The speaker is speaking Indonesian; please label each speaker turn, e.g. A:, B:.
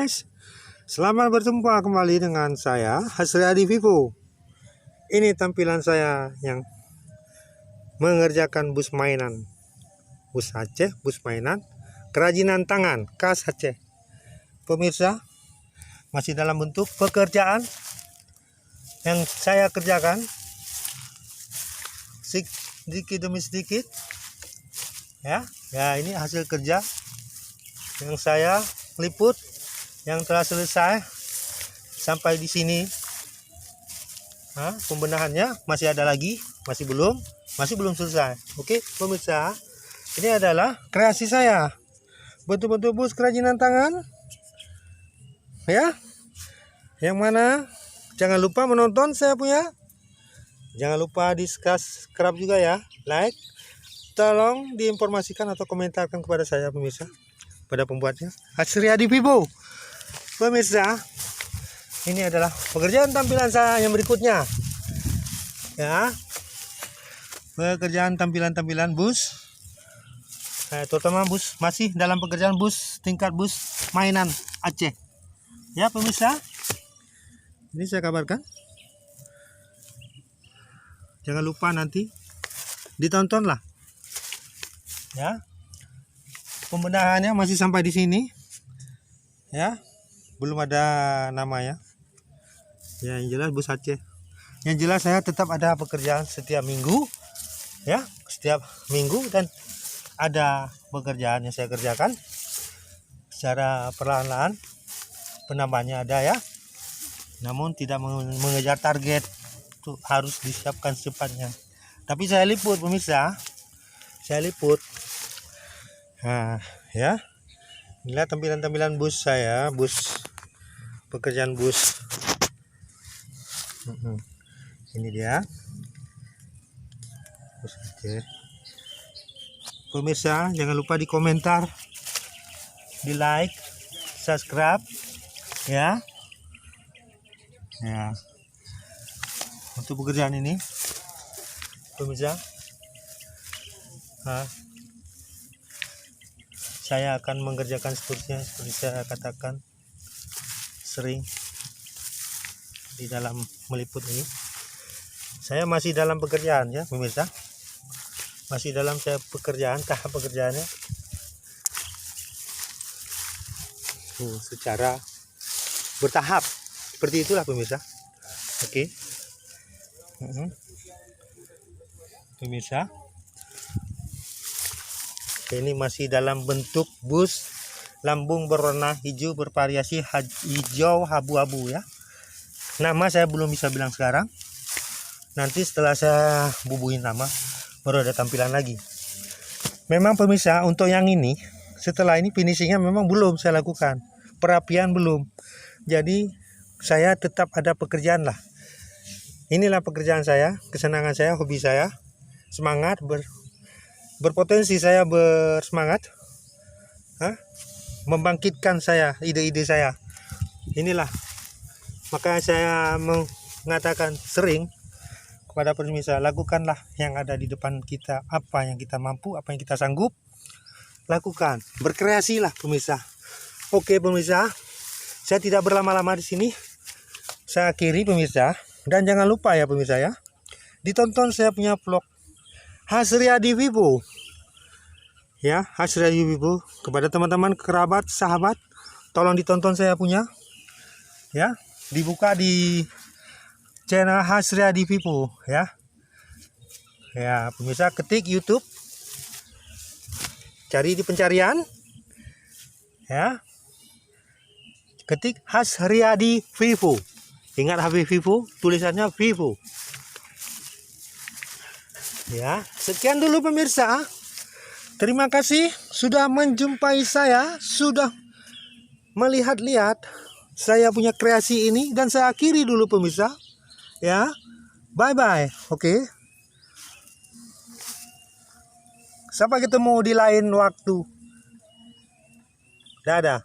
A: guys, selamat berjumpa kembali dengan saya Hasriadi Vivo. Ini tampilan saya yang mengerjakan bus mainan, bus Aceh, bus mainan kerajinan tangan khas Aceh. Pemirsa, masih dalam bentuk pekerjaan yang saya kerjakan sedikit demi sedikit ya. Ini hasil kerja yang saya liput yang telah selesai sampai di sini. Pembenahannya masih ada lagi, masih belum selesai. Oke pemirsa, ini adalah kreasi saya, bentuk-bentuk bus kerajinan tangan ya, yang mana jangan lupa menonton saya punya, jangan lupa di subscribe juga ya, like, tolong diinformasikan atau komentarkan kepada saya pemirsa, pada pembuatnya Hasriadi Vivo. Pemirsa, ini adalah pekerjaan tampilan saya yang berikutnya ya, pekerjaan tampilan bus, terutama bus, masih dalam pekerjaan bus tingkat bus mainan Aceh ya pemirsa. Ini saya kabarkan, jangan lupa nanti ditontonlah ya. Pembenahannya masih sampai di sini ya, belum ada namanya ya, yang jelas bus Aceh. Yang jelas saya tetap ada pekerjaan setiap minggu ya, setiap minggu, dan ada pekerjaan yang saya kerjakan secara perlahan-lahan, penambahannya ada ya, namun tidak mengejar target, itu harus disiapkan secepatnya. Tapi saya liput pemirsa, saya liput. Nah ya, inilah tampilan bus saya, bus pekerjaan bus. Ini dia bus Aceh. Pemirsa, jangan lupa di komentar, di like, subscribe ya. Ya, untuk pekerjaan ini pemirsa, saya akan mengerjakan seterusnya seperti saya katakan sering di dalam meliput ini. Saya masih dalam pekerjaan ya pemirsa, masih dalam pekerjaan, tahap pekerjaannya secara bertahap, seperti itulah pemirsa. Oke. Pemirsa, ini masih dalam bentuk bus lambung berwarna hijau bervariasi hijau abu-abu ya. Nama saya belum bisa bilang sekarang, nanti setelah saya bubuhin nama baru ada tampilan lagi. Memang pemirsa, untuk yang ini setelah ini finishingnya memang belum saya lakukan, perapian belum, jadi saya tetap ada pekerjaan lah. Inilah pekerjaan saya, kesenangan saya, hobi saya, semangat berpotensi saya bersemangat membangkitkan saya, ide-ide saya. Inilah maka saya mengatakan sering kepada pemirsa, lakukanlah yang ada di depan kita, apa yang kita mampu, apa yang kita sanggup lakukan, berkreasilah pemirsa. Oke pemirsa, saya tidak berlama-lama di sini, saya akhiri pemirsa, dan jangan lupa ya pemirsa ya, ditonton saya punya vlog Hasriadi Vivo ya, Hasriadi Vivo. Kepada teman-teman, kerabat, sahabat, tolong ditonton saya punya ya, dibuka di channel Hasriadi Vivo ya. Ya pemirsa, ketik YouTube, cari di pencarian ya, ketik Hasriadi Vivo. Ingat HP Vivo, tulisannya Vivo ya. Sekian dulu pemirsa, terima kasih sudah menjumpai saya, sudah melihat-lihat saya punya kreasi ini, dan saya akhiri dulu pemirsa ya. Bye bye. Oke, sampai ketemu di lain waktu. Dadah.